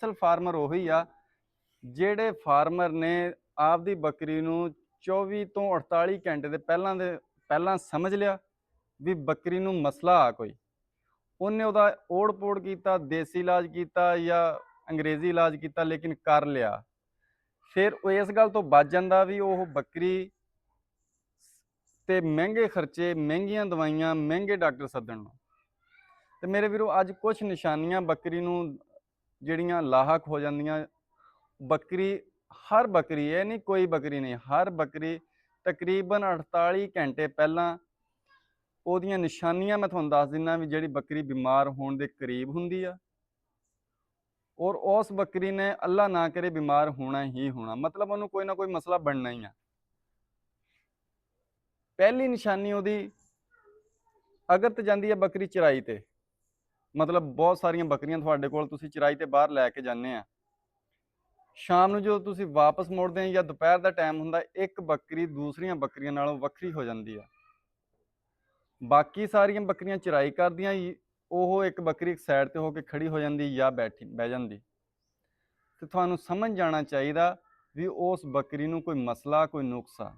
ਅਸਲ ਫਾਰਮਰ ਉਹੀ ਆ ਜਿਹੜੇ ਫਾਰਮਰ ਨੇ ਆਪਦੀ ਬੱਕਰੀ ਨੂੰ 24 ਤੋਂ 48 ਘੰਟੇ ਦੇ ਪਹਿਲਾਂ ਸਮਝ ਲਿਆ ਵੀ ਬੱਕਰੀ ਨੂੰ ਮਸਲਾ ਆ ਕੋਈ। ਉਹਨੇ ਉਹਦਾ ਓੜ ਪੋੜ ਕੀਤਾ, ਦੇਸੀ ਇਲਾਜ ਕੀਤਾ ਜਾਂ ਅੰਗਰੇਜ਼ੀ ਇਲਾਜ ਕੀਤਾ, ਲੇਕਿਨ ਕਰ ਲਿਆ। ਫਿਰ ਉਹ ਇਸ ਗੱਲ ਤੋਂ ਬਚ ਜਾਂਦਾ ਵੀ ਉਹ ਬੱਕਰੀ ਤੇ ਮਹਿੰਗੇ ਖਰਚੇ, ਮਹਿੰਗੀਆਂ ਦਵਾਈਆਂ, ਮਹਿੰਗੇ ਡਾਕਟਰ ਸੱਦਣ ਨੂੰ। ਤੇ ਮੇਰੇ ਵੀਰੋ ਅੱਜ ਕੁਝ ਨਿਸ਼ਾਨੀਆਂ ਬੱਕਰੀ ਨੂੰ ਜਿਹੜੀਆਂ ਲਾਹਕ ਹੋ ਜਾਂਦੀਆਂ। ਬੱਕਰੀ, ਹਰ ਬੱਕਰੀ, ਇਹ ਨਹੀਂ ਕੋਈ ਬੱਕਰੀ ਨਹੀਂ, ਹਰ ਬੱਕਰੀ ਤਕਰੀਬਨ 48 ਘੰਟੇ ਪਹਿਲਾਂ ਉਹਦੀਆਂ ਨਿਸ਼ਾਨੀਆਂ ਮੈਂ ਤੁਹਾਨੂੰ ਦੱਸ ਦਿੰਦਾ ਵੀ ਜਿਹੜੀ ਬੱਕਰੀ ਬਿਮਾਰ ਹੋਣ ਦੇ ਕਰੀਬ ਹੁੰਦੀ ਆ ਔਰ ਉਸ ਬੱਕਰੀ ਨੇ ਅੱਲਾ ਨਾ ਕਰੇ ਬਿਮਾਰ ਹੋਣਾ ਹੀ ਹੋਣਾ, ਮਤਲਬ ਉਹਨੂੰ ਕੋਈ ਨਾ ਕੋਈ ਮਸਲਾ ਬਣਨਾ ਹੀ ਆ। ਪਹਿਲੀ ਨਿਸ਼ਾਨੀ ਉਹਦੀ, ਅਗਰ ਤੇ ਜਾਂਦੀ ਹੈ ਬੱਕਰੀ ਚਰਾਈ ਤੇ, ਮਤਲਬ ਬਹੁਤ ਸਾਰੀਆਂ ਬੱਕਰੀਆਂ ਤੁਹਾਡੇ ਕੋਲ ਤੁਸੀਂ ਚਰਾਈ ਤੇ ਬਾਹਰ ਲੈ ਕੇ ਜਾਂਦੇ ਆ, ਸ਼ਾਮ ਨੂੰ ਜਦੋਂ ਤੁਸੀਂ ਵਾਪਸ ਮੁੜਦੇ ਆ ਜਾਂ ਦੁਪਹਿਰ ਦਾ ਟਾਈਮ ਹੁੰਦਾ, ਇੱਕ ਬੱਕਰੀ ਦੂਸਰੀਆਂ ਬੱਕਰੀਆਂ ਨਾਲੋਂ ਵੱਖਰੀ ਹੋ ਜਾਂਦੀ ਆ। ਬਾਕੀ ਸਾਰੀਆਂ ਬੱਕਰੀਆਂ ਚਰਾਈ ਕਰਦੀਆਂ, ਉਹ ਇੱਕ ਬੱਕਰੀ ਇੱਕ ਸਾਈਡ ਤੇ ਹੋ ਕੇ ਖੜੀ ਹੋ ਜਾਂਦੀ ਜਾਂ ਬਹਿ ਜਾਂਦੀ। ਤੇ ਤੁਹਾਨੂੰ ਸਮਝ ਜਾਣਾ ਚਾਹੀਦਾ ਵੀ ਉਸ ਬੱਕਰੀ ਨੂੰ ਕੋਈ ਮਸਲਾ, ਕੋਈ ਨੁਕਸ ਆ।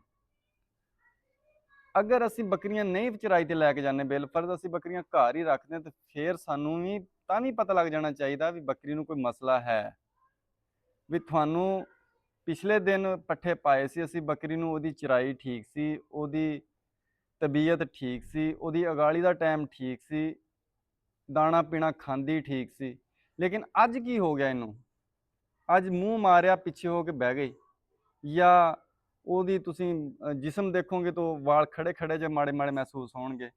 ਅਗਰ ਅਸੀਂ ਬੱਕਰੀਆਂ ਨਹੀਂ ਚਰਾਈ ਤੇ ਲੈ ਕੇ ਜਾਂਦੇ, ਬਿਲਫਰਜ਼ ਅਸੀਂ ਬੱਕਰੀਆਂ ਘਰ ਹੀ ਰੱਖਦੇ ਤੇ ਫਿਰ ਸਾਨੂੰ ਵੀ ਤਾਂ ਵੀ ਪਤਾ ਲੱਗ ਜਾਣਾ ਚਾਹੀਦਾ ਵੀ ਬੱਕਰੀ ਨੂੰ ਕੋਈ ਮਸਲਾ ਹੈ। ਵੀ ਤੁਹਾਨੂੰ ਪਿਛਲੇ ਦਿਨ ਪੱਠੇ ਪਾਏ ਸੀ ਅਸੀਂ ਬੱਕਰੀ ਨੂੰ, ਉਹਦੀ ਚਰਾਈ ਠੀਕ ਸੀ, ਉਹਦੀ ਤਬੀਅਤ ਠੀਕ ਸੀ, ਉਹਦੀ ਅਗਾਲੀ ਦਾ ਟਾਈਮ ਠੀਕ ਸੀ, ਦਾਣਾ ਪੀਣਾ ਖਾਂਦੀ ਠੀਕ ਸੀ, ਲੇਕਿਨ ਅੱਜ ਕੀ ਹੋ ਗਿਆ ਇਹਨੂੰ? ਅੱਜ ਮੂੰਹ ਮਾਰਿਆ ਪਿੱਛੇ ਹੋ ਕੇ ਬਹਿ ਗਈ, ਜਾਂ ਉਹਦੀ ਤੁਸੀਂ ਜਿਸਮ ਦੇਖੋਗੇ ਤਾਂ ਵਾਲ ਖੜੇ ਖੜੇ ਜਿਹੇ ਮਾੜੇ ਮਾੜੇ ਮਹਿਸੂਸ ਹੋਣਗੇ,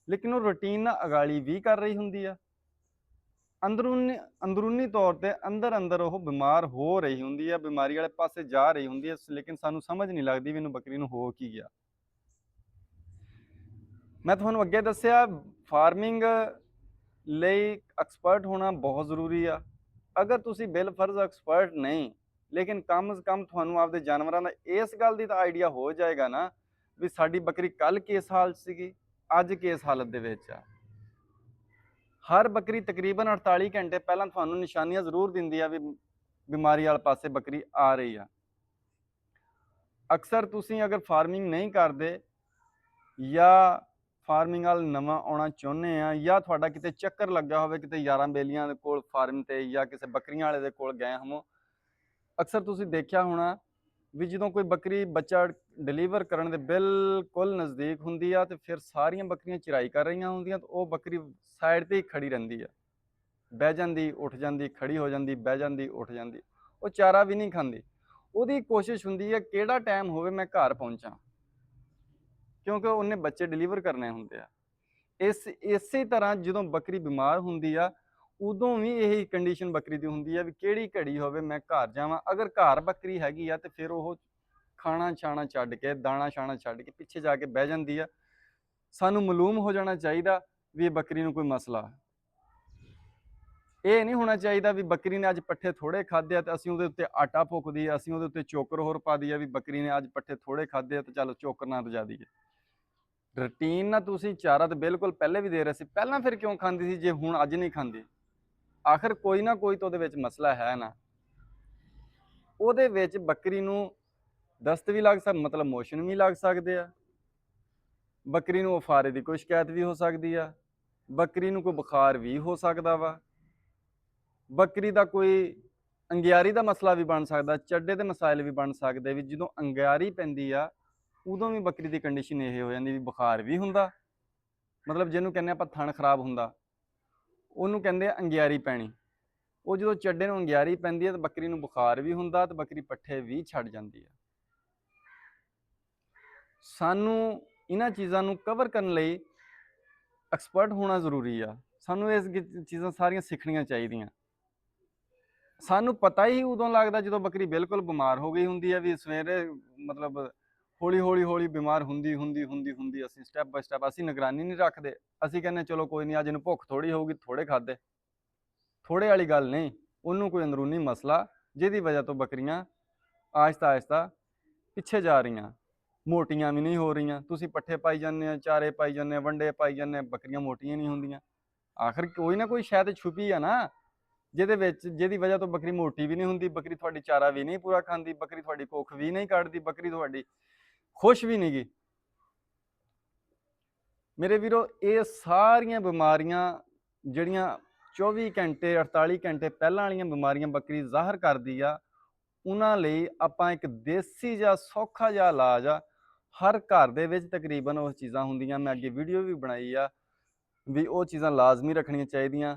ਲੇਕਿਨ ਉਹ ਰੂਟੀਨ ਨਾਲ ਅਗਾਲੀ ਵੀ ਕਰ ਰਹੀ ਹੁੰਦੀ ਆ। ਅੰਦਰੂਨੀ ਤੌਰ ਤੇ ਅੰਦਰ ਅੰਦਰ ਉਹ ਬਿਮਾਰ ਹੋ ਰਹੀ ਹੁੰਦੀ ਹੈ, ਬਿਮਾਰੀ ਵਾਲੇ ਪਾਸੇ ਜਾ ਰਹੀ ਹੁੰਦੀ ਹੈ, ਲੇਕਿਨ ਸਾਨੂੰ ਸਮਝ ਨਹੀਂ ਲੱਗਦੀ ਵੀ ਇਹਨੂੰ ਬੱਕਰੀ ਨੂੰ ਹੋ ਕੀ ਗਿਆ। ਮੈਂ ਤੁਹਾਨੂੰ ਅੱਗੇ ਦੱਸਿਆ ਫਾਰਮਿੰਗ ਲਈ ਐਕਸਪਰਟ ਹੋਣਾ ਬਹੁਤ ਜ਼ਰੂਰੀ ਆ। ਅਗਰ ਤੁਸੀਂ ਬਿਲਫਰਜ਼ ਐਕਸਪਰਟ ਨਹੀਂ, ਲੇਕਿਨ ਕਮ ਸੇ ਕਮ ਤੁਹਾਨੂੰ ਆਪਦੇ ਜਾਨਵਰਾਂ ਦਾ ਇਸ ਗੱਲ ਦੀ ਤਾਂ ਆਈਡੀਆ ਹੋ ਜਾਏਗਾ ਨਾ ਵੀ ਸਾਡੀ ਬੱਕਰੀ ਕੱਲ ਕਿਸ ਹਾਲਤ ਸੀਗੀ, ਅੱਜ ਕਿਸ ਹਾਲਤ ਦੇ ਵਿੱਚ ਆ। ਹਰ ਬੱਕਰੀ ਤਕਰੀਬਨ 48 ਘੰਟੇ ਪਹਿਲਾਂ ਤੁਹਾਨੂੰ ਨਿਸ਼ਾਨੀਆਂ ਜ਼ਰੂਰ ਦਿੰਦੀ ਆ ਵੀ ਬਿਮਾਰੀ ਵਾਲੇ ਪਾਸੇ ਬੱਕਰੀ ਆ ਰਹੀ ਆ। ਅਕਸਰ ਤੁਸੀਂ ਅਗਰ ਫਾਰਮਿੰਗ ਨਹੀਂ ਕਰਦੇ ਜਾਂ ਫਾਰਮਿੰਗ ਵੱਲ ਨਵਾਂ ਆਉਣਾ ਚਾਹੁੰਦੇ ਆ, ਜਾਂ ਤੁਹਾਡਾ ਕਿਤੇ ਚੱਕਰ ਲੱਗਾ ਹੋਵੇ ਕਿਤੇ ਯਾਰਾਂ ਬੇਲੀਆਂ ਦੇ ਕੋਲ ਫਾਰਮ ਤੇ ਜਾਂ ਕਿਸੇ ਬੱਕਰੀਆਂ ਵਾਲੇ ਦੇ ਕੋਲ ਗਏ ਹੋਵੋ, ਅਕਸਰ ਤੁਸੀਂ ਦੇਖਿਆ ਹੋਣਾ ਵੀ ਜਦੋਂ ਕੋਈ ਬੱਕਰੀ ਬੱਚਾ ਡਿਲੀਵਰ ਕਰਨ ਦੇ ਬਿਲਕੁਲ ਨਜ਼ਦੀਕ ਹੁੰਦੀ ਆ ਤੇ ਫਿਰ ਸਾਰੀਆਂ ਬੱਕਰੀਆਂ ਚਰਾਈ ਕਰ ਰਹੀਆਂ ਹੁੰਦੀਆਂ ਤੇ ਉਹ ਬੱਕਰੀ ਸਾਈਡ ਤੇ ਹੀ ਖੜੀ ਰਹਿੰਦੀ ਆ, ਬਹਿ ਜਾਂਦੀ, ਉੱਠ ਜਾਂਦੀ, ਖੜੀ ਹੋ ਜਾਂਦੀ, ਬਹਿ ਜਾਂਦੀ, ਉੱਠ ਜਾਂਦੀ। ਉਹ ਚਾਰਾ ਵੀ ਨਹੀਂ ਖਾਂਦੀ। ਉਹਦੀ ਕੋਸ਼ਿਸ਼ ਹੁੰਦੀ ਹੈ ਕਿਹੜਾ ਟਾਈਮ ਹੋਵੇ ਮੈਂ ਘਰ ਪਹੁੰਚਾਂ, ਕਿਉਂਕਿ ਉਹਨੇ ਬੱਚੇ ਡਿਲੀਵਰ ਕਰਨੇ ਹੁੰਦੇ ਆ। ਇਸੇ ਤਰ੍ਹਾਂ ਜਦੋਂ ਬੱਕਰੀ ਬਿਮਾਰ ਹੁੰਦੀ ਆ, ਉਦੋਂ ਵੀ ਇਹੀ ਕੰਡੀਸ਼ਨ ਬੱਕਰੀ ਦੀ ਹੁੰਦੀ ਆ ਵੀ ਕਿਹੜੀ ਘੜੀ ਹੋਵੇ ਮੈਂ ਘਰ ਜਾਵਾਂ। ਅਗਰ ਘਰ ਬੱਕਰੀ ਹੈਗੀ ਆ ਤੇ ਫਿਰ ਉਹ ਖਾਣਾ ਛਾਣਾ ਛੱਡ ਕੇ, ਦਾਣਾ ਛਾਣਾ ਛੱਡ ਕੇ ਪਿੱਛੇ ਜਾ ਕੇ ਬਹਿ ਜਾਂਦੀ ਆ। ਸਾਨੂੰ ਮਾਲੂਮ ਹੋ ਜਾਣਾ ਚਾਹੀਦਾ ਵੀ ਇਹ ਬੱਕਰੀ ਨੂੰ ਕੋਈ ਮਸਲਾ। ਇਹ ਨਹੀਂ ਹੋਣਾ ਚਾਹੀਦਾ ਵੀ ਬੱਕਰੀ ਨੇ ਅੱਜ ਪੱਠੇ ਥੋੜੇ ਖਾਦੇ ਆ ਤੇ ਅਸੀਂ ਉਹਦੇ ਉੱਤੇ ਆਟਾ ਫੂਕ ਦਈਏ, ਅਸੀਂ ਉਹਦੇ ਉੱਤੇ ਚੋਕਰ ਹੋਰ ਪਾ ਦਈਏ ਵੀ ਬੱਕਰੀ ਨੇ ਅੱਜ ਪੱਠੇ ਥੋੜੇ ਖਾਦੇ ਆ ਤੇ ਚਲੋ ਚੋਕਰ ਨਾਲ ਰਜਾ ਦਈਏ। ਰੂਟੀਨ ਨਾਲ ਤੁਸੀਂ ਚਾਰਾ ਤਾਂ ਬਿਲਕੁਲ ਪਹਿਲੇ ਵੀ ਦੇ ਰਹੇ ਸੀ, ਪਹਿਲਾਂ ਫਿਰ ਕਿਉਂ ਖਾਂਦੀ ਸੀ ਜੇ ਹੁਣ ਅੱਜ ਨਹੀਂ ਖਾਂਦੀ? ਆਖਰ ਕੋਈ ਨਾ ਕੋਈ ਤਾਂ ਉਹਦੇ ਵਿੱਚ ਮਸਲਾ ਹੈ ਨਾ। ਉਹਦੇ ਵਿੱਚ ਬੱਕਰੀ ਨੂੰ ਦਸਤ ਵੀ ਲੱਗ ਸਕਦਾ, ਮਤਲਬ ਮੋਸ਼ਨ ਵੀ ਲੱਗ ਸਕਦੇ ਆ, ਬੱਕਰੀ ਨੂੰ ਉਫਾਰੇ ਦੀ ਕੋਈ ਸ਼ਿਕਾਇਤ ਵੀ ਹੋ ਸਕਦੀ ਆ, ਬੱਕਰੀ ਨੂੰ ਕੋਈ ਬੁਖਾਰ ਵੀ ਹੋ ਸਕਦਾ ਵਾ, ਬੱਕਰੀ ਦਾ ਕੋਈ ਅੰਗਿਆਰੀ ਦਾ ਮਸਲਾ ਵੀ ਬਣ ਸਕਦਾ, ਚੱਡੇ ਦੇ ਮਸਾਇਲ ਵੀ ਬਣ ਸਕਦੇ ਵੀ ਜਦੋਂ ਅੰਗਿਆਰੀ ਪੈਂਦੀ ਆ ਉਦੋਂ ਵੀ ਬੱਕਰੀ ਦੀ ਕੰਡੀਸ਼ਨ ਇਹ ਹੋ ਜਾਂਦੀ ਵੀ ਬੁਖਾਰ ਵੀ ਹੁੰਦਾ, ਮਤਲਬ ਜਿਹਨੂੰ ਕਹਿੰਦੇ ਆਪਾਂ ਥਣ ਖਰਾਬ ਹੁੰਦਾ, ਉਹਨੂੰ ਕਹਿੰਦੇ ਆ ਅੰਗਿਆਰੀ ਪੈਣੀ। ਉਹ ਜਦੋਂ ਚੱਡੇ ਨੂੰ ਅੰਗਿਆਰੀ ਪੈਂਦੀ ਹੈ ਤਾਂ ਬੱਕਰੀ ਨੂੰ ਬੁਖਾਰ ਵੀ ਹੁੰਦਾ ਤੇ ਬੱਕਰੀ ਪੱਠੇ ਵੀ ਛੱਡ ਜਾਂਦੀ ਹੈ। ਸਾਨੂੰ ਇਹਨਾਂ ਚੀਜ਼ਾਂ ਨੂੰ ਕਵਰ ਕਰਨ ਲਈ ਐਕਸਪਰਟ ਹੋਣਾ ਜ਼ਰੂਰੀ ਆ। ਸਾਨੂੰ ਇਸ ਚੀਜ਼ਾਂ ਸਾਰੀਆਂ ਸਿੱਖਣੀਆਂ ਚਾਹੀਦੀਆਂ। ਸਾਨੂੰ ਪਤਾ ਹੀ ਉਦੋਂ ਲੱਗਦਾ ਜਦੋਂ ਬੱਕਰੀ ਬਿਲਕੁਲ ਬਿਮਾਰ ਹੋ ਗਈ ਹੁੰਦੀ ਹੈ ਵੀ ਸਵੇਰੇ ਮਤਲਬ ਹੌਲੀ ਬਿਮਾਰ ਹੁੰਦੀ ਅਸੀਂ ਸਟੈਪ ਬਾਏ ਸਟੈਪ ਅਸੀਂ ਨਿਗਰਾਨੀ ਨਹੀਂ ਰੱਖਦੇ। ਅਸੀਂ ਕਹਿੰਦੇ ਚਲੋ ਕੋਈ ਨਹੀਂ, ਅੱਜ ਇਹਨੂੰ ਭੁੱਖ ਥੋੜੀ ਹੋਊਗੀ, ਥੋੜੇ ਖਾਦੇ। ਥੋੜੇ ਵਾਲੀ ਗੱਲ ਨਹੀਂ, ਉਹਨੂੰ ਕੋਈ ਅੰਦਰੂਨੀ ਮਸਲਾ ਜਿਹਦੀ ਵਜ੍ਹਾ ਤੋਂ ਬੱਕਰੀਆਂ ਆਹਿਸਤਾ ਆਹਿਸਤਾ ਪਿੱਛੇ ਜਾ ਰਹੀਆਂ, ਮੋਟੀਆਂ ਵੀ ਨਹੀਂ ਹੋ ਰਹੀਆਂ। ਤੁਸੀਂ ਪੱਠੇ ਪਾਈ ਜਾਂਦੇ ਆ, ਚਾਰੇ ਪਾਈ ਜਾਂਦੇ ਆ, ਵੰਡੇ ਪਾਈ ਜਾਂਦੇ ਆ, ਬੱਕਰੀਆਂ ਮੋਟੀਆਂ ਨਹੀਂ ਹੁੰਦੀਆਂ। ਆਖਰ ਕੋਈ ਨਾ ਕੋਈ ਸ਼ਾਇਦ ਛੁਪੀ ਆ ਨਾ। ਜਿਹਦੀ ਵਜ੍ਹਾ ਤੋਂ ਬੱਕਰੀ ਮੋਟੀ ਵੀ ਨਹੀਂ ਹੁੰਦੀ, ਬੱਕਰੀ ਤੁਹਾਡੀ ਚਾਰਾ ਵੀ ਨਹੀਂ ਪੂਰਾ ਖਾਂਦੀ, ਬੱਕਰੀ ਤੁਹਾਡੀ ਕੁੱਖ ਵੀ ਨਹੀਂ ਕੱਢਦੀ, ਬੱਕਰੀ ਤੁਹਾਡੀ ਖੁਸ਼ ਵੀ ਨਹੀਂ ਗੀ। ਮੇਰੇ ਵੀਰੋ, ਇਹ ਸਾਰੀਆਂ ਬਿਮਾਰੀਆਂ ਜਿਹੜੀਆਂ 24 ਘੰਟੇ 48 ਘੰਟੇ ਪਹਿਲਾਂ ਵਾਲੀਆਂ ਬਿਮਾਰੀਆਂ ਬੱਕਰੀ ਜ਼ਾਹਰ ਕਰਦੀ ਆ, ਉਹਨਾਂ ਲਈ ਆਪਾਂ ਇੱਕ ਦੇਸੀ ਜਿਹਾ ਸੌਖਾ ਜਿਹਾ ਇਲਾਜ ਆ। ਹਰ ਘਰ ਦੇ ਵਿੱਚ ਤਕਰੀਬਨ ਉਹ ਚੀਜ਼ਾਂ ਹੁੰਦੀਆਂ, ਮੈਂ ਅੱਗੇ ਵੀਡੀਓ ਵੀ ਬਣਾਈ ਆ ਵੀ ਉਹ ਚੀਜ਼ਾਂ ਲਾਜ਼ਮੀ ਰੱਖਣੀਆਂ ਚਾਹੀਦੀਆਂ।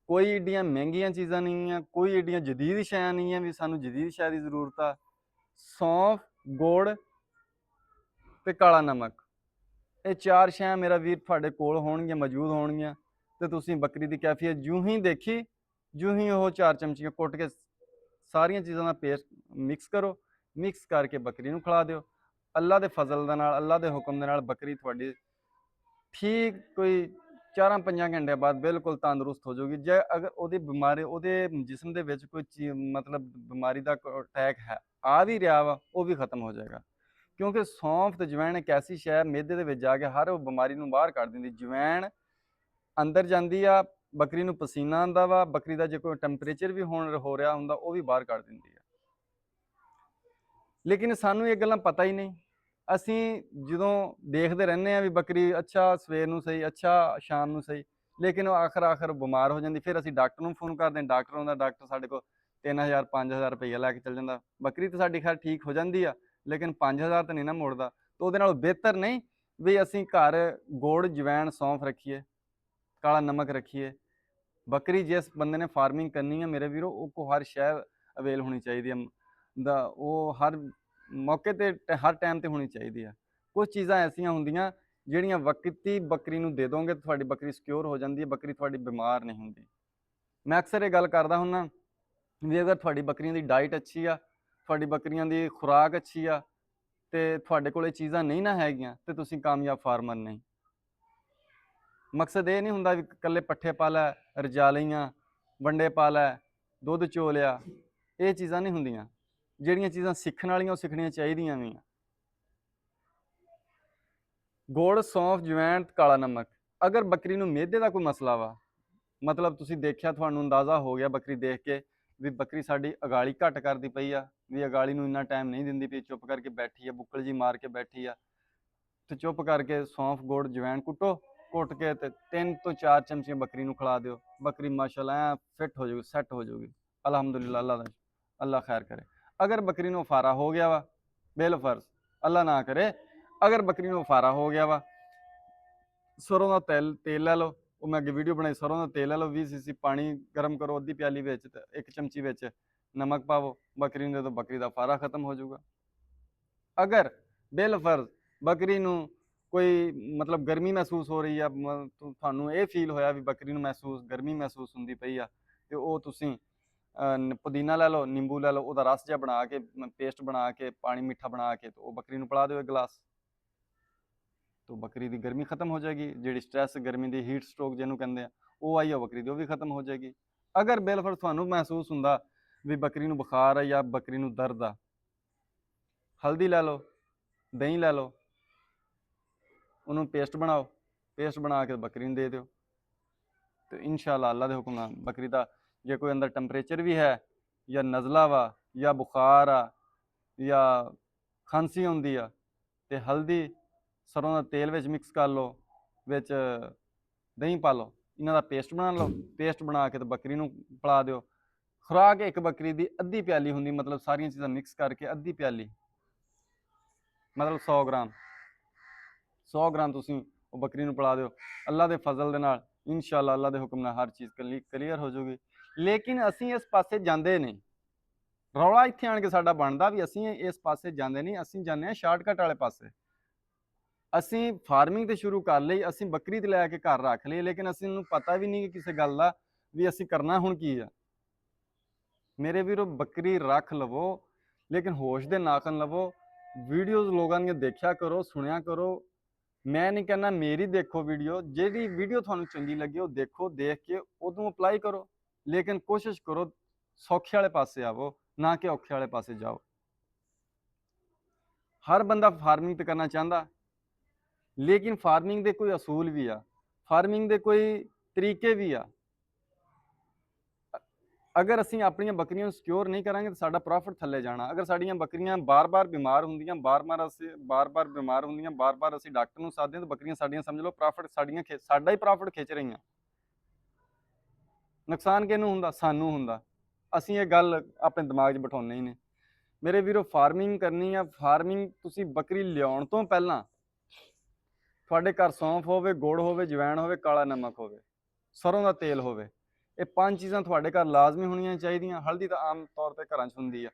ਕੋਈ ਏਡੀਆਂ ਮਹਿੰਗੀਆਂ ਚੀਜ਼ਾਂ ਨਹੀਂ ਆ, ਕੋਈ ਏਡੀਆਂ ਜਦੀਦ ਸ਼ੈਆਂ ਨਹੀਂ ਆ ਵੀ ਸਾਨੂੰ ਜਦੀਦ ਸ਼ੈ ਦੀ ਜ਼ਰੂਰਤ ਆ। ਸੌਂਫ, ਗੁੜ ਤੇ ਕਾਲਾ ਨਮਕ, ਇਹ 4 ਸ਼ੈਆਂ ਮੇਰਾ ਵੀਰ ਤੁਹਾਡੇ ਕੋਲ ਹੋਣਗੀਆਂ, ਮੌਜੂਦ ਹੋਣਗੀਆਂ, ਤੇ ਤੁਸੀਂ ਬੱਕਰੀ ਦੀ ਕੈਫੀਅਤ ਜੂੰ ਹੀ ਦੇਖੀ, ਜੂੰ ਹੀ ਉਹ 4 ਚਮਚੀਆਂ ਕੁੱਟ ਕੇ ਸਾਰੀਆਂ ਚੀਜ਼ਾਂ ਦਾ ਪੇਸਟ ਮਿਕਸ ਕਰੋ, ਮਿਕਸ ਕਰਕੇ ਬੱਕਰੀ ਨੂੰ ਖਿਲਾ ਦਿਓ। ਅੱਲਾ ਦੇ ਫਜ਼ਲ ਦੇ ਨਾਲ, ਅੱਲਾ ਦੇ ਹੁਕਮ ਦੇ ਨਾਲ ਬੱਕਰੀ ਤੁਹਾਡੀ ਠੀਕ ਕੋਈ 4-5 ਘੰਟੇ ਬਾਅਦ ਬਿਲਕੁਲ ਤੰਦਰੁਸਤ ਹੋ ਜਾਊਗੀ। ਜੇ ਅਗਰ ਉਹਦੀ ਬਿਮਾਰੀ, ਉਹਦੇ ਜਿਸਮ ਦੇ ਵਿੱਚ ਕੋਈ ਮਤਲਬ ਬਿਮਾਰੀ ਦਾ ਅਟੈਕ ਹੈ ਆ ਵੀ ਰਿਹਾ ਵਾ, ਉਹ ਵੀ ਖਤਮ ਹੋ ਜਾਏਗਾ। ਕਿਉਂਕਿ ਸੌਂਫ ਤੇ ਜਵੈਣ ਇੱਕ ਐਸੀ ਸ਼ੈ ਮਿਹਦੇ ਦੇ ਵਿੱਚ ਜਾ ਕੇ ਹਰ ਉਹ ਬਿਮਾਰੀ ਨੂੰ ਬਾਹਰ ਕੱਢ ਦਿੰਦੀ। ਜਵੈਣ ਅੰਦਰ ਜਾਂਦੀ ਆ, ਬੱਕਰੀ ਨੂੰ ਪਸੀਨਾ ਆਉਂਦਾ ਵਾ, ਬੱਕਰੀ ਦਾ ਜੇ ਕੋਈ ਟੈਂਪਰੇਚਰ ਵੀ ਹੋ ਰਿਹਾ ਹੁੰਦਾ ਉਹ ਵੀ ਬਾਹਰ ਕੱਢ ਦਿੰਦੀ ਆ। ਲੇਕਿਨ ਸਾਨੂੰ ਇਹ ਗੱਲਾਂ ਪਤਾ ਹੀ ਨਹੀਂ। ਅਸੀਂ ਜਦੋਂ ਦੇਖਦੇ ਰਹਿੰਦੇ ਆ ਵੀ ਬੱਕਰੀ ਅੱਛਾ ਸਵੇਰ ਨੂੰ ਸਹੀ, ਅੱਛਾ ਸ਼ਾਮ ਨੂੰ ਸਹੀ, ਲੇਕਿਨ ਉਹ ਆਖਰ ਬਿਮਾਰ ਹੋ ਜਾਂਦੀ। ਫਿਰ ਅਸੀਂ ਡਾਕਟਰ ਨੂੰ ਫੋਨ ਕਰਦੇ ਹਾਂ, ਡਾਕਟਰ ਆਉਂਦਾ, ਡਾਕਟਰ ਸਾਡੇ ਕੋਲ 3000-5000 ਰੁਪਈਆ ਲੈ ਕੇ ਚੱਲ ਜਾਂਦਾ। ਬੱਕਰੀ ਤਾਂ ਸਾਡੀ ਖੈਰ ਠੀਕ ਹੋ ਜਾਂਦੀ ਆ, ਲੇਕਿਨ 5000 ਤਾਂ ਨਹੀਂ ਨਾ ਮੁੜਦਾ। ਤਾਂ ਉਹਦੇ ਨਾਲੋਂ ਬਿਹਤਰ ਨਹੀਂ ਵੀ ਅਸੀਂ ਘਰ ਗੁੜ, ਜਵੈਣ, ਸੌਂਫ ਰੱਖੀਏ, ਕਾਲਾ ਨਮਕ ਰੱਖੀਏ। ਬੱਕਰੀ ਜਿਸ ਬੰਦੇ ਨੇ ਫਾਰਮਿੰਗ ਕਰਨੀ ਹੈ ਮੇਰੇ ਵੀਰੋ, ਉਹ ਕੋ ਹਰ ਸ਼ੈ ਅਵੇਲ ਹੋਣੀ ਚਾਹੀਦੀ ਹੈ। ਉਹ ਹਰ ਮੌਕੇ ਤੇ ਹਰ ਟਾਈਮ ਤੇ ਹੋਣੀ ਚਾਹੀਦੀ ਆ। ਕੁਝ ਚੀਜ਼ਾਂ ਐਸੀਆਂ ਹੁੰਦੀਆਂ ਜਿਹੜੀਆਂ ਵਕਤੀ ਬੱਕਰੀ ਨੂੰ ਦੇ ਦੋਗੇ ਤਾਂ ਤੁਹਾਡੀ ਬੱਕਰੀ ਸਿਕਿਉਰ ਹੋ ਜਾਂਦੀ ਹੈ, ਬੱਕਰੀ ਤੁਹਾਡੀ ਬਿਮਾਰ ਨਹੀਂ ਹੁੰਦੀ। ਮੈਂ ਅਕਸਰ ਇਹ ਗੱਲ ਕਰਦਾ ਹੁੰਦਾ ਵੀ ਅਗਰ ਤੁਹਾਡੀ ਬੱਕਰੀਆਂ ਦੀ ਡਾਈਟ ਅੱਛੀ ਆ, ਤੁਹਾਡੀ ਬੱਕਰੀਆਂ ਦੀ ਖੁਰਾਕ ਅੱਛੀ ਆ, ਤੇ ਤੁਹਾਡੇ ਕੋਲ ਇਹ ਚੀਜ਼ਾਂ ਨਹੀਂ ਨਾ ਹੈਗੀਆਂ, ਤੇ ਤੁਸੀਂ ਕਾਮਯਾਬ ਫਾਰਮਰ ਨਹੀਂ। ਮਕਸਦ ਇਹ ਨਹੀਂ ਹੁੰਦਾ ਵੀ ਇਕੱਲੇ ਪੱਠੇ ਪਾ ਲੈ, ਰਜਾ ਲਈਆਂ, ਵੰਡੇ ਪਾ ਲੈ, ਦੁੱਧ ਚੋ ਲਿਆ, ਇਹ ਚੀਜ਼ਾਂ ਨਹੀਂ ਹੁੰਦੀਆਂ। ਜਿਹੜੀਆਂ ਚੀਜ਼ਾਂ ਸਿੱਖਣ ਵਾਲੀਆਂ ਉਹ ਸਿੱਖਣੀਆਂ ਚਾਹੀਦੀਆਂ ਵੀ ਆ। ਗੁੜ, ਸੌਂਫ, ਜਵੈਣ, ਕਾਲਾ ਨਮਕ। ਅਗਰ ਬੱਕਰੀ ਨੂੰ ਮਿਹਦੇ ਦਾ ਕੋਈ ਮਸਲਾ ਵਾ, ਮਤਲਬ ਤੁਸੀਂ ਦੇਖਿਆ, ਤੁਹਾਨੂੰ ਅੰਦਾਜ਼ਾ ਹੋ ਗਿਆ ਬੱਕਰੀ ਦੇਖ ਕੇ ਵੀ ਬੱਕਰੀ ਸਾਡੀ ਅਗਾਲੀ ਘੱਟ ਕਰਦੀ ਪਈ ਆ, ਵੀ ਅਗਾਲੀ ਨੂੰ ਇੰਨਾ ਟਾਈਮ ਨਹੀਂ ਦਿੰਦੀ ਪਈ, ਚੁੱਪ ਕਰਕੇ ਬੈਠੀ ਆ, ਬੁੱਕਲ ਜੀ ਮਾਰ ਕੇ ਬੈਠੀ ਆ, ਤੇ ਚੁੱਪ ਕਰਕੇ ਸੌਂਫ, ਗੁੜ, ਜਵੈਣ ਕੁੱਟੋ, ਕੁੱਟ ਕੇ ਤੇ 3 ਤੋਂ 4 ਚਮਚੀਆਂ ਬੱਕਰੀ ਨੂੰ ਖਿਲਾ ਦਿਓ। ਬੱਕਰੀ ਮਾਸ਼ਾਅੱਲਾ ਫਿੱਟ ਹੋ ਜਾਊਗੀ, ਸੈੱਟ ਹੋ ਜਾਊਗੀ। ਅਲਹਮਦੁਲਿਲਾ, ਅੱਲਾ ਖੈਰ ਕਰੇ। ਅਗਰ ਬੱਕਰੀ ਨੂੰ ਫਾਰਾ ਹੋ ਗਿਆ ਵਾ, ਬੇਲਫਰਜ਼ ਅੱਲਾ ਨਾ ਕਰੇ, ਅਗਰ ਬੱਕਰੀ ਨੂੰ ਫਾਰਾ ਹੋ ਗਿਆ ਵਾ, ਸਰੋਂ ਦਾ ਤੇਲ ਲੈ ਲਓ। ਉਹ ਮੈਂ ਅੱਗੇ ਵੀਡੀਓ ਬਣਾਈ, ਸਰੋਂ ਦਾ ਤੇਲ ਲੈ ਲਓ, 20 cc ਪਾਣੀ ਗਰਮ ਕਰੋ, ਅੱਧੀ ਪਿਆਲੀ ਵਿੱਚ ਤੇ 1 ਚਮਚੀ ਵਿੱਚ ਨਮਕ ਪਾਵੋ, ਬੱਕਰੀ ਨੂੰ ਦੇ ਦਿਓ, ਬੱਕਰੀ ਦਾ ਫਾਰਾ ਖਤਮ ਹੋ ਜਾਊਗਾ। ਅਗਰ ਬੇਲਫਰਜ਼ ਬੱਕਰੀ ਨੂੰ ਕੋਈ ਮਤਲਬ ਗਰਮੀ ਮਹਿਸੂਸ ਹੋ ਰਹੀ ਆ, ਤੁਹਾਨੂੰ ਇਹ ਫੀਲ ਹੋਇਆ ਵੀ ਬੱਕਰੀ ਨੂੰ ਗਰਮੀ ਮਹਿਸੂਸ ਹੁੰਦੀ ਪਈ ਆ, ਤੇ ਉਹ ਤੁਸੀਂ ਪੁਦੀਨਾ ਲੈ ਲਓ, ਨਿੰਬੂ ਲੈ ਲਓ, ਉਹਦਾ ਰਸ ਜਿਹਾ ਬਣਾ ਕੇ, ਪੇਸਟ ਬਣਾ ਕੇ, ਪਾਣੀ ਮਿੱਠਾ ਬਣਾ ਕੇ ਤੇ ਉਹ ਬੱਕਰੀ ਨੂੰ ਪਿਲਾ ਦਿਓ 1 ਗਲਾਸ। तो बकरी की गर्मी खत्म हो जाएगी। जी स्ट्रैस गर्मी की हीट स्ट्रोक जिन्होंने कहते हैं वो आई है बकरी की, भी खत्म हो जाएगी। अगर बिलकुल थानू महसूस होंदा भी बकरी नूं बुखार है या बकरी नूं दर्द आ, हल्दी लै लो, दही लै लो, उन्होंने पेस्ट बनाओ, पेस्ट बना के बकरी नूं दे दो, तो इंशाअल्लाह अल्लाह के हुक्म नाल बकरी का जे कोई अंदर टैंपरेचर भी है या नज़ला वा या बुखार आ या खांसी आउंदी आ, तो हल्दी सरों का तेल विच मिक्स कर लो, विच दही पा लो, इन्हां दा पेस्ट बना लो, पेस्ट बना के तो बकरी नूं पिला दिओ। खुराक एक बकरी की अद्धी प्याली हुंदी, मतलब सारियां चीज़ां मिक्स करके अद्धी प्याली, मतलब 100 ग्राम 100 ग्राम तुसीं वो बकरी नूं पिला दिओ। अल्लाह के फजल दे नाल इंशाअल्लाह अल्लाह के हुक्म नाल हर चीज़ क्लीयर हो जाऊगी। लेकिन असीं इस पासे जांदे नहीं। रौला इत्थे आण के साडा बनदा भी असीं इस पासे जांदे नहीं, असीं जांदे हां शार्टकट वाले पासे। ਅਸੀਂ ਫਾਰਮਿੰਗ ਤੇ ਸ਼ੁਰੂ ਕਰ ਲਈ, ਅਸੀਂ ਬੱਕਰੀ ਤੇ ਲੈ ਕੇ ਘਰ ਰੱਖ ਲਈ, ਲੇਕਿਨ ਅਸੀਂ ਨੂੰ ਪਤਾ ਵੀ ਨਹੀਂ ਕਿਸੇ ਗੱਲ ਦਾ ਵੀ ਅਸੀਂ ਕਰਨਾ ਹੁਣ ਕੀ ਆ। ਮੇਰੇ ਵੀਰੋ ਬੱਕਰੀ ਰੱਖ ਲਵੋ, ਲੇਕਿਨ ਹੋਸ਼ ਦੇ ਨਾਖਨ ਲਵੋ। ਵੀਡੀਓਜ਼ ਲੋਕਾਂ ਦੀਆਂ ਦੇਖਿਆ ਕਰੋ, ਸੁਣਿਆ ਕਰੋ। ਮੈਂ ਨਹੀਂ ਕਹਿੰਦਾ ਮੇਰੀ ਦੇਖੋ ਵੀਡੀਓ, ਜਿਹੜੀ ਵੀਡੀਓ ਤੁਹਾਨੂੰ ਚੰਗੀ ਲੱਗੇ ਉਹ ਦੇਖੋ, ਦੇਖ ਕੇ ਉਦੋਂ ਅਪਲਾਈ ਕਰੋ, ਲੇਕਿਨ ਕੋਸ਼ਿਸ਼ ਕਰੋ ਸੌਖੇ ਵਾਲੇ ਪਾਸੇ ਆਵੋ, ਨਾ ਕਿ ਔਖੇ ਵਾਲੇ ਪਾਸੇ ਜਾਓ। ਹਰ ਬੰਦਾ ਫਾਰਮਿੰਗ ਤੇ ਕਰਨਾ ਚਾਹੁੰਦਾ, लेकिन फार्मिंग के कोई असूल भी आ, फार्मिंग के कोई तरीके भी आ। ਅਗਰ ਅਸੀਂ ਆਪਣੀਆਂ ਬੱਕਰੀਆਂ ਨੂੰ ਸਿਕਿਉਰ ਨਹੀਂ ਕਰਾਂਗੇ ਤਾਂ ਸਾਡਾ ਪ੍ਰੋਫਿਟ ਥੱਲੇ ਜਾਣਾ। ਅਗਰ ਸਾਡੀਆਂ ਬੱਕਰੀਆਂ ਬਾਰ-ਬਾਰ ਬਿਮਾਰ ਹੁੰਦੀਆਂ, ਬਾਰ-ਬਾਰ ਅਸੀਂ ਡਾਕਟਰ ਨੂੰ ਸੱਦਦੇ ਹਾਂ, ਤਾਂ ਬੱਕਰੀਆਂ ਸਾਡੀਆਂ ਸਮਝ ਲਓ ਪ੍ਰੋਫਿਟ ਸਾਡਾ ਹੀ ਪ੍ਰੋਫਿਟ ਖਿੱਚ ਰਹੀਆਂ। ਨੁਕਸਾਨ ਕਿਹਨੂੰ ਹੁੰਦਾ? ਸਾਨੂੰ ਹੁੰਦਾ। ਅਸੀਂ ਇਹ ਗੱਲ ਆਪਣੇ ਦਿਮਾਗ 'ਚ ਬਿਠਾਉਂਦੇ ਹੀ ਨੇ। ਮੇਰੇ ਵੀਰੋ, ਫਾਰਮਿੰਗ ਕਰਨੀ ਆ, ਫਾਰਮਿੰਗ ਤੁਸੀਂ ਬੱਕਰੀ ਲਿਆਉਣ ਤੋਂ ਪਹਿਲਾਂ ਤੁਹਾਡੇ ਘਰ ਸੌਂਫ ਹੋਵੇ, ਗੁੜ ਹੋਵੇ, ਜਵੈਣ ਹੋਵੇ, ਕਾਲਾ ਨਮਕ ਹੋਵੇ, ਸਰੋਂ ਦਾ ਤੇਲ ਹੋਵੇ। ਇਹ 5 ਚੀਜ਼ਾਂ ਤੁਹਾਡੇ ਘਰ ਲਾਜ਼ਮੀ ਹੋਣੀਆਂ ਚਾਹੀਦੀਆਂ। ਹਲਦੀ ਤਾਂ ਆਮ ਤੌਰ ਤੇ ਘਰਾਂ 'ਚ ਹੁੰਦੀ ਆ।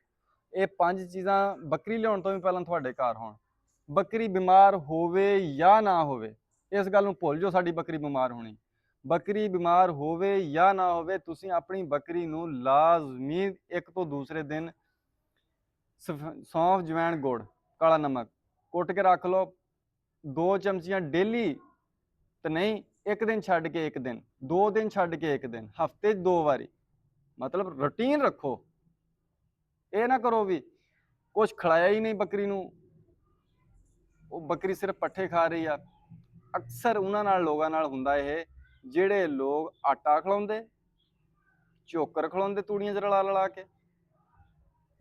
ਇਹ 5 ਚੀਜ਼ਾਂ ਬੱਕਰੀ ਲਿਆਉਣ ਤੋਂ ਵੀ ਪਹਿਲਾਂ ਤੁਹਾਡੇ ਘਰ ਹੋਣ। ਬੱਕਰੀ ਬਿਮਾਰ ਹੋਵੇ ਜਾਂ ਨਾ ਹੋਵੇ, ਇਸ ਗੱਲ ਨੂੰ ਭੁੱਲ ਜਾਓ ਸਾਡੀ ਬੱਕਰੀ ਬਿਮਾਰ ਹੋਣੀ। ਬੱਕਰੀ ਬਿਮਾਰ ਹੋਵੇ ਜਾਂ ਨਾ ਹੋਵੇ, ਤੁਸੀਂ ਆਪਣੀ ਬੱਕਰੀ ਨੂੰ ਲਾਜ਼ਮੀ ਇੱਕ ਤੋਂ ਦੂਸਰੇ ਦਿਨ ਸੌਂਫ, ਜਵੈਣ, ਗੁੜ, ਕਾਲਾ ਨਮਕ ਕੁੱਟ ਕੇ ਰੱਖ ਲਓ। 2 ਚਮਚੀਆਂ ਡੇਲੀ ਤੇ ਨਹੀਂ, ਇੱਕ ਦਿਨ ਛੱਡ ਕੇ ਇੱਕ ਦਿਨ, 2 ਦਿਨ ਛੱਡ ਕੇ ਇੱਕ ਦਿਨ, ਹਫ਼ਤੇ 'ਚ 2 ਵਾਰੀ, ਮਤਲਬ ਰੂਟੀਨ ਰੱਖੋ। ਇਹ ਨਾ ਕਰੋ ਵੀ ਕੁਛ ਖਿਲਾਇਆ ਹੀ ਨਹੀਂ ਬੱਕਰੀ ਨੂੰ, ਉਹ ਬੱਕਰੀ ਸਿਰਫ ਪੱਠੇ ਖਾ ਰਹੀ ਆ। ਅਕਸਰ ਉਹਨਾਂ ਨਾਲ ਲੋਕਾਂ ਨਾਲ ਹੁੰਦਾ ਇਹ, ਜਿਹੜੇ ਲੋਕ ਆਟਾ ਖਿਲਾਉਂਦੇ, ਚੋਕਰ ਖਿਲਾਉਂਦੇ ਤੂੜੀਆਂ 'ਚ ਰਲਾ ਰਲਾ ਕੇ,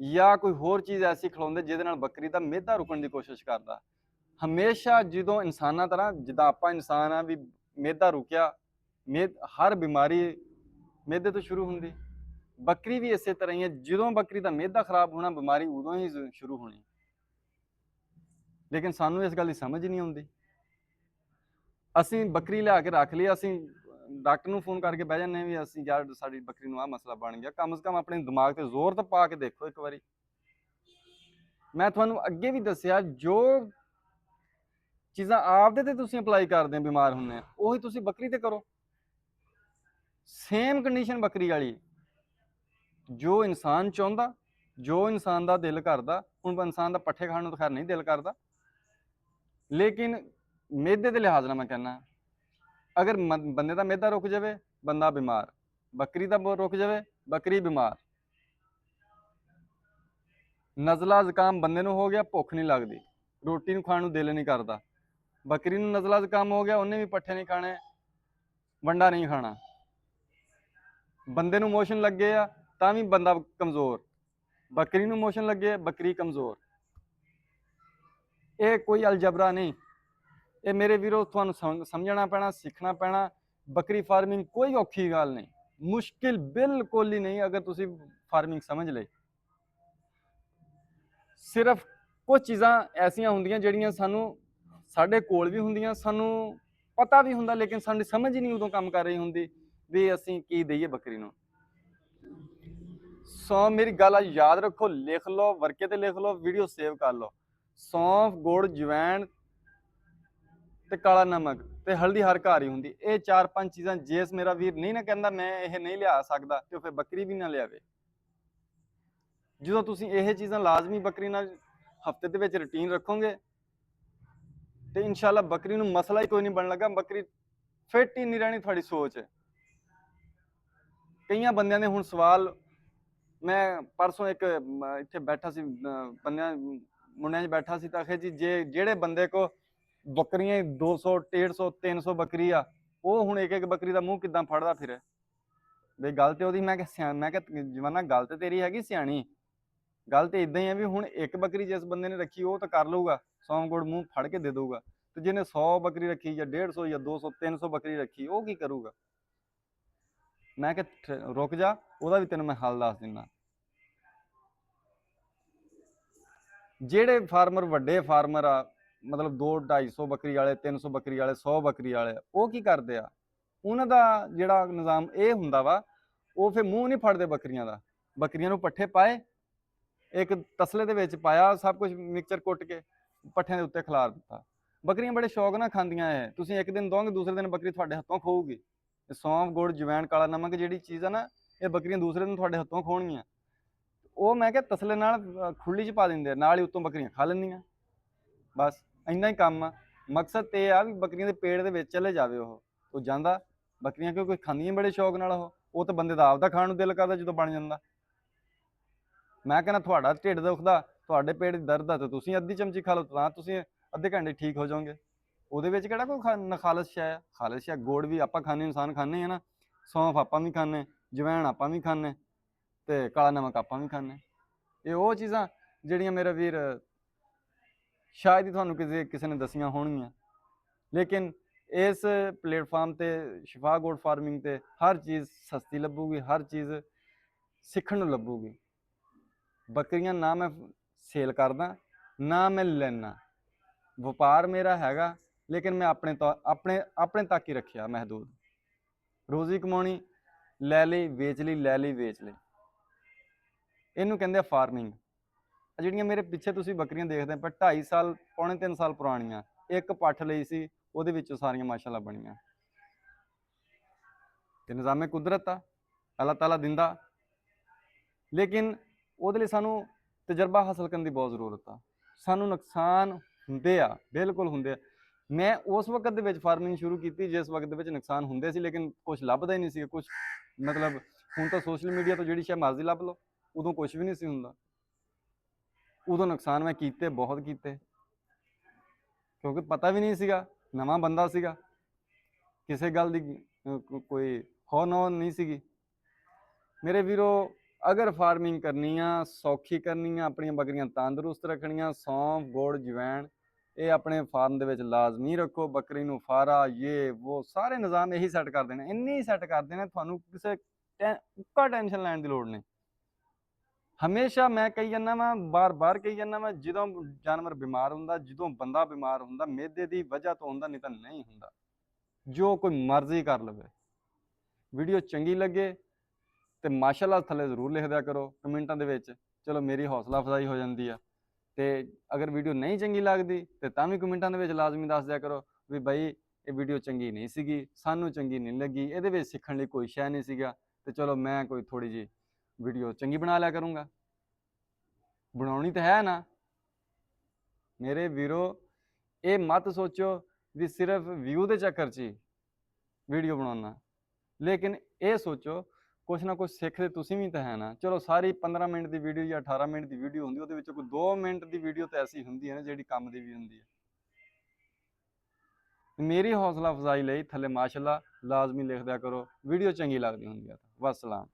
ਜਾਂ ਕੋਈ ਹੋਰ ਚੀਜ਼ ਐਸੀ ਖਿਲਾਉਂਦੇ ਜਿਹਦੇ ਨਾਲ ਬੱਕਰੀ ਦਾ ਮਿਹਦਾ ਰੁਕਣ ਦੀ ਕੋਸ਼ਿਸ਼ ਕਰਦਾ। ਹਮੇਸ਼ਾ ਜਦੋਂ ਇਨਸਾਨਾਂ ਤਰ੍ਹਾਂ, ਜਿੱਦਾਂ ਆਪਾਂ ਇਨਸਾਨ ਆ ਵੀ ਮਿਹਦਾ ਰੁਕਿਆ, ਹਰ ਬਿਮਾਰੀ ਮਿਹਦੇ ਤੋਂ ਸ਼ੁਰੂ ਹੁੰਦੀ, ਬੱਕਰੀ ਵੀ ਇਸੇ ਤਰ੍ਹਾਂ ਹੀ ਹੈ। ਜਦੋਂ ਬੱਕਰੀ ਦਾ ਮਿਹਦਾ ਖਰਾਬ ਹੋਣਾ, ਬਿਮਾਰੀ ਉਦੋਂ ਹੀ ਸ਼ੁਰੂ ਹੋਣੀ। ਲੇਕਿਨ ਸਾਨੂੰ ਇਸ ਗੱਲ ਦੀ ਸਮਝ ਨਹੀਂ ਆਉਂਦੀ। ਅਸੀਂ ਬੱਕਰੀ ਲਿਆ ਕੇ ਰੱਖ ਲਈ, ਅਸੀਂ ਡਾਕਟਰ ਨੂੰ ਫੋਨ ਕਰਕੇ ਬਹਿ ਜਾਂਦੇ ਵੀ ਅਸੀਂ ਯਾਰ ਸਾਡੀ ਬੱਕਰੀ ਨੂੰ ਆਹ ਮਸਲਾ ਬਣ ਗਿਆ। ਕਮ ਸੇ ਕਮ ਆਪਣੇ ਦਿਮਾਗ ਤੇ ਜ਼ੋਰ ਤਾਂ ਪਾ ਕੇ ਦੇਖੋ ਇੱਕ ਵਾਰੀ। ਮੈਂ ਤੁਹਾਨੂੰ ਅੱਗੇ ਵੀ ਦੱਸਿਆ, ਜੋ ਚੀਜ਼ਾਂ ਆਪਦੇ ਤੇ ਤੁਸੀਂ ਅਪਲਾਈ ਕਰਦੇ ਹੋ ਬਿਮਾਰ ਹੁੰਦੇ ਆ, ਉਹੀ ਤੁਸੀਂ ਬੱਕਰੀ ਤੇ ਕਰੋ। ਸੇਮ ਕੰਡੀਸ਼ਨ ਬੱਕਰੀ ਵਾਲੀ। ਜੋ ਇਨਸਾਨ ਚਾਹੁੰਦਾ, ਜੋ ਇਨਸਾਨ ਦਾ ਦਿਲ ਕਰਦਾ, ਹੁਣ ਇਨਸਾਨ ਦਾ ਪੱਠੇ ਖਾਣ ਨੂੰ ਤਾਂ ਖੈਰ ਨਹੀਂ ਦਿਲ ਕਰਦਾ, ਲੇਕਿਨ ਮਿਹਦੇ ਦੇ ਲਿਹਾਜ਼ ਨਾਲ ਮੈਂ ਕਹਿੰਦਾ, ਅਗਰ ਬੰਦੇ ਦਾ ਮਿਹਦਾ ਰੁਕ ਜਾਵੇ, ਬੰਦਾ ਬਿਮਾਰ। ਬੱਕਰੀ ਦਾ ਰੁਕ ਜਾਵੇ, ਬੱਕਰੀ ਬਿਮਾਰ। ਨਜ਼ਲਾ ਜ਼ੁਕਾਮ ਬੰਦੇ ਨੂੰ ਹੋ ਗਿਆ, ਭੁੱਖ ਨਹੀਂ ਲੱਗਦੀ, ਰੋਟੀ ਨੂੰ ਖਾਣ ਨੂੰ ਦਿਲ ਨਹੀਂ ਕਰਦਾ। ਬੱਕਰੀ ਨੂੰ ਨਜ਼ਲਾ ਜ਼ੁਕਾਮ ਹੋ ਗਿਆ, ਉਹਨੇ ਵੀ ਪੱਠੇ ਨਹੀਂ ਖਾਣੇ, ਵੰਡਾ ਨਹੀਂ ਖਾਣਾ। ਬੰਦੇ ਨੂੰ ਮੋਸ਼ਨ ਲੱਗੇ ਆ ਤਾਂ ਵੀ ਬੰਦਾ ਕਮਜ਼ੋਰ, ਬੱਕਰੀ ਨੂੰ ਮੋਸ਼ਨ ਲੱਗੇ, ਬੱਕਰੀ ਕਮਜ਼ੋਰ। ਇਹ ਕੋਈ ਅਲਜਬਰਾ ਨਹੀਂ। ਇਹ ਮੇਰੇ ਵੀਰੋ ਤੁਹਾਨੂੰ ਸਮਝਣਾ ਪੈਣਾ, ਸਿੱਖਣਾ ਪੈਣਾ। ਬੱਕਰੀ ਫਾਰਮਿੰਗ ਕੋਈ ਔਖੀ ਗੱਲ ਨਹੀਂ, ਮੁਸ਼ਕਿਲ ਬਿਲਕੁਲ ਹੀ ਨਹੀਂ। ਅਗਰ ਤੁਸੀਂ ਫਾਰਮਿੰਗ ਸਮਝ ਲਈ, ਸਿਰਫ ਕੁਝ ਚੀਜ਼ਾਂ ਐਸੀਆਂ ਹੁੰਦੀਆਂ ਜਿਹੜੀਆਂ ਸਾਡੇ ਕੋਲ ਵੀ ਹੁੰਦੀਆਂ, ਸਾਨੂੰ ਪਤਾ ਵੀ ਹੁੰਦਾ, ਲੇਕਿਨ ਸਾਡੀ ਸਮਝ ਹੀ ਨਹੀਂ ਉਦੋਂ ਕੰਮ ਕਰ ਰਹੀ ਹੁੰਦੀ ਵੀ ਅਸੀਂ ਕੀ ਦਈਏ ਬੱਕਰੀ ਨੂੰ। ਸੌਂਫ, ਮੇਰੀ ਗੱਲ ਅੱਜ ਯਾਦ ਰੱਖੋ, ਲਿਖ ਲਓ, ਵਰਕੇ ਤੇ ਲਿਖ ਲਓ, ਵੀਡੀਓ ਸੇਵ ਕਰ ਲਓ। ਸੌਂਫ, ਗੁੜ, ਜਵੈਣ ਤੇ ਕਾਲਾ ਨਮਕ ਤੇ ਹਲਦੀ ਹਰ ਘਰ ਹੀ ਹੁੰਦੀ। ਇਹ 4-5 ਚੀਜ਼ਾਂ ਜੇਸ ਮੇਰਾ ਵੀਰ ਨਹੀਂ ਨਾ ਕਹਿੰਦਾ ਮੈਂ ਇਹ ਨਹੀਂ ਲਿਆ ਸਕਦਾ, ਤੇ ਫਿਰ ਬੱਕਰੀ ਵੀ ਨਾ ਲਿਆਵੇ। ਜਦੋਂ ਤੁਸੀਂ ਇਹ ਚੀਜ਼ਾਂ ਲਾਜ਼ਮੀ ਬੱਕਰੀ ਨਾਲ ਹਫਤੇ ਦੇ ਵਿੱਚ ਰੂਟੀਨ ਰੱਖੋਗੇ, ਤੇ ਇਨਸ਼ਾਅੱਲਾ ਬੱਕਰੀ ਨੂੰ ਮਸਲਾ ਹੀ ਕੋਈ ਨਹੀਂ ਬਣਨ ਲੱਗਾ। ਬੱਕਰੀ ਫਿੱਟ ਹੀ ਨਹੀਂ ਰਹਿਣੀ, ਤੁਹਾਡੀ ਸੋਚ ਹੈ। ਕਈਆਂ ਬੰਦਿਆਂ ਨੇ ਹੁਣ ਸਵਾਲ, ਮੈਂ ਪਰਸੋਂ ਇੱਕ ਇੱਥੇ ਬੈਠਾ ਸੀ, ਮੁੰਡਿਆਂ 'ਚ ਬੈਠਾ ਸੀ, ਤਾਂ ਆਖੇ ਜੀ ਜਿਹੜੇ ਬੰਦੇ ਕੋ ਬੱਕਰੀਆਂ 200, 150, 300 ਬੱਕਰੀ ਆ, ਉਹ ਹੁਣ ਇੱਕ ਇੱਕ ਬੱਕਰੀ ਦਾ ਮੂੰਹ ਕਿੱਦਾਂ ਫੜਦਾ ਫਿਰੇ। ਬਈ ਗੱਲ ਤੇ ਉਹਦੀ, ਮੈਂ ਕਿਹਾ ਜਵਾਨਾ ਗੱਲ ਤੇ ਤੇਰੀ ਹੈਗੀ ਸਿਆਣੀ, ਗੱਲ ਤੇ ਇਦਾਂ ਹੀ ਆ ਵੀ ਹੁਣ ਇੱਕ ਬੱਕਰੀ ਜਿਸ ਬੰਦੇ ਨੇ ਰੱਖੀ ਉਹ ਤਾਂ ਕਰ ਲਊਗਾ, 100 ਗੁੜ ਮੂੰਹ ਫੜ ਕੇ ਦੇ ਦਊਗਾ, ਤੇ ਜਿਹਨੇ 100 ਬੱਕਰੀ ਰੱਖੀ ਜਾਂ 150 ਜਾਂ 200, 300 ਬੱਕਰੀ ਰੱਖੀ, ਉਹ ਕੀ ਕਰੂਗਾ। ਮੈਂ ਕਿਹਾ ਰੁਕ ਜਾ, ਉਹਦਾ ਵੀ ਤੈਨੂੰ ਮੈਂ ਹੱਲ ਦੱਸ ਦਿੰਦਾ। ਜਿਹੜੇ ਫਾਰਮਰ, ਵੱਡੇ ਫਾਰਮਰ ਆ, ਮਤਲਬ 200-250 ਬੱਕਰੀ ਵਾਲੇ, 300 ਬੱਕਰੀ ਵਾਲੇ, 100 ਬੱਕਰੀ ਵਾਲੇ, ਉਹ ਕੀ ਕਰਦੇ ਆ, ਉਹਨਾਂ ਦਾ ਜਿਹੜਾ ਨਿਜ਼ਾਮ ਇਹ ਹੁੰਦਾ ਵਾ, ਉਹ ਫਿਰ ਮੂੰਹ ਨਹੀਂ ਫੜਦੇ ਬੱਕਰੀਆਂ ਦਾ। ਬੱਕਰੀਆਂ ਨੂੰ ਪੱਠੇ ਪਾਏ, ਇੱਕ ਤਸਲੇ ਦੇ ਵਿੱਚ ਪਾਇਆ, ਸਭ ਕੁਝ ਮਿਕਸਚਰ ਕੁੱਟ ਕੇ ਪੱਠਿਆਂ ਦੇ ਉੱਤੇ ਖਿਲਾਰ ਦਿੱਤਾ। ਬੱਕਰੀਆਂ ਬੜੇ ਸ਼ੌਕ ਨਾਲ ਖਾਂਦੀਆਂ ਹੈ। ਤੁਸੀਂ ਇੱਕ ਦਿਨ ਦੋਗੇ, ਦੂਸਰੇ ਦਿਨ ਬੱਕਰੀ ਤੁਹਾਡੇ ਹੱਥੋਂ ਖਾਊਗੀ। ਸੌਂਫ, ਗੁੜ, ਜਵੈਣ, ਕਾਲਾ ਨਮਕ ਜਿਹੜੀ ਚੀਜ਼ ਆ ਨਾ, ਇਹ ਬੱਕਰੀਆਂ ਦੂਸਰੇ ਦਿਨ ਤੁਹਾਡੇ ਹੱਥੋਂ ਖਾਣਗੀਆਂ। ਉਹ ਮੈਂ ਕਿਹਾ ਤਸਲੇ ਨਾਲ ਖੁੱਲੀ 'ਚ ਪਾ ਦਿੰਦੇ ਆ, ਨਾਲ ਹੀ ਉੱਤੋਂ ਬੱਕਰੀਆਂ ਖਾ ਲੈਂਦੀਆਂ। ਬਸ ਇੰਨਾ ਹੀ ਕੰਮ ਆ। ਮਕਸਦ ਤੇ ਇਹ ਆ ਵੀ ਬੱਕਰੀਆਂ ਦੇ ਪੇਟ ਦੇ ਵਿੱਚ ਚਲੇ ਜਾਵੇ, ਉਹ ਜਾਂਦਾ। ਬੱਕਰੀਆਂ ਕਿਉਂਕਿ ਖਾਂਦੀਆਂ ਬੜੇ ਸ਼ੌਕ ਨਾਲ, ਉਹ ਤਾਂ ਬੰਦੇ ਦਾ ਆਪਦਾ ਖਾਣ ਨੂੰ ਦਿਲ ਕਰਦਾ ਜਦੋਂ ਬਣ ਜਾਂਦਾ। ਮੈਂ ਕਹਿੰਦਾ ਤੁਹਾਡਾ ਢਿੱਡ ਦੁਖਦਾ, ਤੁਹਾਡੇ ਪੇਟ ਦੀ ਦਰਦ ਆ, ਤੇ ਤੁਸੀਂ ਅੱਧੀ ਚਮਚੀ ਖਾ ਲਓ, ਤਾਂ ਤੁਸੀਂ ਅੱਧੇ ਘੰਟੇ ਠੀਕ ਹੋ ਜਾਓਗੇ। ਉਹਦੇ ਵਿੱਚ ਕਿਹੜਾ ਕੋਈ ਨਖਾਲਸ ਹੈ। ਖਾਲਸ ਹੈ, ਗੁੜ ਵੀ ਆਪਾਂ ਖਾਂਦੇ, ਇਨਸਾਨ ਖਾਂਦੇ ਆ ਨਾ, ਸੌਂਫ ਆਪਾਂ ਵੀ ਖਾਂਦੇ, ਜਵੈਣ ਆਪਾਂ ਵੀ ਖਾਂਦੇ, ਤੇ ਕਾਲਾ ਨਮਕ ਆਪਾਂ ਵੀ ਖਾਂਦੇ। ਇਹ ਉਹ ਚੀਜ਼ਾਂ ਜਿਹੜੀਆਂ ਮੇਰਾ ਵੀਰ ਸ਼ਾਇਦ ਹੀ ਤੁਹਾਨੂੰ ਕਿਸੇ ਨੇ ਦੱਸੀਆਂ ਹੋਣਗੀਆਂ, ਲੇਕਿਨ ਇਸ ਪਲੇਟਫਾਰਮ ਤੇ ਸ਼ਿਫਾ ਗੋਟ ਫਾਰਮਿੰਗ ਤੇ ਹਰ ਚੀਜ਼ ਸਸਤੀ ਲੱਭੂਗੀ, ਹਰ ਚੀਜ਼ ਸਿੱਖਣ ਨੂੰ ਲੱਭੂਗੀ। ਬੱਕਰੀਆਂ ਨਾ ਮੈਂ ਸੇਲ ਕਰਦਾ, ਨਾ ਮੈਂ ਲੈਣਾ, ਵਪਾਰ ਮੇਰਾ ਹੈਗਾ, ਲੇਕਿਨ ਮੈਂ ਆਪਣੇ ਤੱਕ ਹੀ ਰੱਖਿਆ ਮਹਿਦੂਦ। ਰੋਜ਼ੀ ਕਮਾਉਣੀ, ਲੈ ਲਈ ਵੇਚ ਲਈ, ਲੈ ਲਈ ਵੇਚ ਲਈ, ਇਹਨੂੰ ਕਹਿੰਦੇ ਆ ਫਾਰਮਿੰਗ। ਜਿਹੜੀਆਂ ਮੇਰੇ ਪਿੱਛੇ ਤੁਸੀਂ ਬੱਕਰੀਆਂ ਦੇਖਦੇ ਪਰ 2.5 ਸਾਲ ਪੌਣੇ 3 ਸਾਲ ਪੁਰਾਣੀਆਂ, ਇੱਕ ਪੱਠ ਲਈ ਸੀ, ਉਹਦੇ ਵਿੱਚੋਂ ਸਾਰੀਆਂ ਮਾਸ਼ਾਅੱਲਾ ਬਣੀਆਂ। ਤੇ ਨਿਜ਼ਾਮੇ ਕੁਦਰਤ ਆ, ਅੱਲਾਹ ਤਾਲਾ ਦਿੰਦਾ, ਲੇਕਿਨ ਉਹਦੇ ਲਈ ਸਾਨੂੰ ਤਜਰਬਾ ਹਾਸਲ ਕਰਨ ਦੀ ਬਹੁਤ ਜ਼ਰੂਰਤ ਆ। ਸਾਨੂੰ ਨੁਕਸਾਨ ਹੁੰਦੇ ਆ, ਬਿਲਕੁਲ ਹੁੰਦੇ ਆ। ਮੈਂ ਉਸ ਵਕਤ ਦੇ ਵਿੱਚ ਫਾਰਮਿੰਗ ਸ਼ੁਰੂ ਕੀਤੀ ਜਿਸ ਵਕਤ ਦੇ ਵਿੱਚ ਨੁਕਸਾਨ ਹੁੰਦੇ ਸੀ, ਲੇਕਿਨ ਕੁਝ ਲੱਭਦਾ ਹੀ ਨਹੀਂ ਸੀ ਕੁਝ। ਮਤਲਬ ਹੁਣ ਤਾਂ ਸੋਸ਼ਲ ਮੀਡੀਆ ਤੋਂ ਜਿਹੜੀ ਸ਼ੈ ਮਰਜ਼ੀ ਲੱਭ ਲਓ, ਉਦੋਂ ਕੁਝ ਵੀ ਨਹੀਂ ਸੀ ਹੁੰਦਾ। ਉਦੋਂ ਨੁਕਸਾਨ ਮੈਂ ਕੀਤੇ, ਬਹੁਤ ਕੀਤੇ, ਕਿਉਂਕਿ ਪਤਾ ਵੀ ਨਹੀਂ ਸੀਗਾ, ਨਵਾਂ ਬੰਦਾ ਸੀਗਾ, ਕਿਸੇ ਗੱਲ ਦੀ ਕੋਈ ਹੋ ਨੋ ਨਹੀਂ ਸੀਗੀ। ਮੇਰੇ ਵੀਰੋ, ਅਗਰ ਫਾਰਮਿੰਗ ਕਰਨੀ ਆ, ਸੌਖੀ ਕਰਨੀ ਆ, ਆਪਣੀਆਂ ਬੱਕਰੀਆਂ ਤੰਦਰੁਸਤ ਰੱਖਣੀਆਂ, ਸੌਂਫ ਗੁੜ ਜਵੈਣ ਇਹ ਆਪਣੇ ਫਾਰਮ ਦੇ ਵਿੱਚ ਲਾਜ਼ਮੀ ਰੱਖੋ। ਬੱਕਰੀ ਨੂੰ ਫਾਰਾ ਇਹ ਉਹ ਸਾਰੇ ਨਿਜ਼ਾਮ ਇਹੀ ਸੈੱਟ ਕਰ ਦੇਣੇ, ਇੰਨੇ ਹੀ ਸੈੱਟ ਕਰ ਦੇਣੇ, ਤੁਹਾਨੂੰ ਕਿਸੇ ਉੱਕਾ ਟੈਨਸ਼ਨ ਲੈਣ ਦੀ ਲੋੜ ਨਹੀਂ। ਹਮੇਸ਼ਾ ਮੈਂ ਕਹੀ ਜਾਂਦਾ ਵਾ, ਬਾਰ-ਬਾਰ ਕਹੀ ਜਾਂਦਾ ਵਾ, ਜਦੋਂ ਜਾਨਵਰ ਬਿਮਾਰ ਹੁੰਦਾ, ਜਦੋਂ ਬੰਦਾ ਬਿਮਾਰ ਹੁੰਦਾ, ਮਿਹਦੇ ਦੀ ਵਜ੍ਹਾ ਤੋਂ ਹੁੰਦਾ, ਨਹੀਂ ਤਾਂ ਨਹੀਂ ਹੁੰਦਾ। ਜੋ ਕੋਈ ਮਰਜ਼ੀ ਕਰ ਲਵੇ। ਵੀਡੀਓ ਚੰਗੀ ਲੱਗੇ ਤੇ ਮਾਸ਼ਾਅੱਲਾ ਥੱਲੇ ਜ਼ਰੂਰ ਲਿਖ ਦਿਆ ਕਰੋ ਕਮੈਂਟਾਂ ਦੇ ਵਿੱਚ, ਚਲੋ ਮੇਰੀ ਹੌਸਲਾ ਅਫਜ਼ਾਈ ਹੋ ਜਾਂਦੀ ਆ। ਤੇ ਅਗਰ ਵੀਡੀਓ ਨਹੀਂ ਚੰਗੀ ਲੱਗਦੀ ਤੇ ਤਾਂ ਵੀ ਕਮੈਂਟਾਂ ਦੇ ਵਿੱਚ ਲਾਜ਼ਮੀ ਦੱਸ ਦਿਆ ਕਰੋ ਵੀ ਬਾਈ ਇਹ ਵੀਡੀਓ ਚੰਗੀ ਨਹੀਂ ਸੀਗੀ, ਸਾਨੂੰ ਚੰਗੀ ਨਹੀਂ ਲੱਗੀ, ਇਹਦੇ ਵਿੱਚ ਸਿੱਖਣ ਲਈ ਕੋਈ ਸ਼ੈ ਨਹੀਂ ਸੀਗਾ, ਤੇ ਚਲੋ ਮੈਂ ਕੋਈ ਥੋੜੀ ਜਿਹੀ ਵੀਡੀਓ ਚੰਗੀ ਬਣਾ ਲਿਆ ਕਰੂੰਗਾ। ਬਣਾਉਣੀ ਤਾਂ ਹੈ ਨਾ ਮੇਰੇ ਵੀਰੋ। ਇਹ ਮਤ ਸੋਚੋ ਵੀ ਸਿਰਫ ਵਿਊ ਦੇ ਚੱਕਰ 'ਚ ਹੀ ਵੀਡੀਓ ਬਣਾਉਣਾ, ਲੇਕਿਨ ਇਹ ਸੋਚੋ ਕੁਛ ਨਾ ਕੁਛ ਸਿੱਖਦੇ ਤੁਸੀਂ ਵੀ ਤਾਂ ਹੈ ਨਾ। ਚਲੋ ਸਾਰੀ 15 ਮਿੰਟ ਦੀ ਵੀਡੀਓ ਜਾਂ 18 ਮਿੰਟ ਦੀ ਵੀਡੀਓ ਹੁੰਦੀ, ਉਹਦੇ ਵਿੱਚ ਕੋਈ 2 ਮਿੰਟ ਦੀ ਵੀਡੀਓ ਤਾਂ ਐਸੀ ਹੁੰਦੀ ਹੈ ਨਾ ਜਿਹੜੀ ਕੰਮ ਦੀ ਵੀ ਹੁੰਦੀ ਹੈ। ਮੇਰੀ ਹੌਸਲਾ ਅਫਜ਼ਾਈ ਲਈ ਥੱਲੇ ਮਾਸ਼ਾਅੱਲਾ ਲਾਜ਼ਮੀ ਲਿਖ ਦਿਆ ਕਰੋ, ਵੀਡੀਓ ਚੰਗੀ ਲੱਗਦੀ ਹੁੰਦੀ ਹੈ। ਵਸਲਾਮ।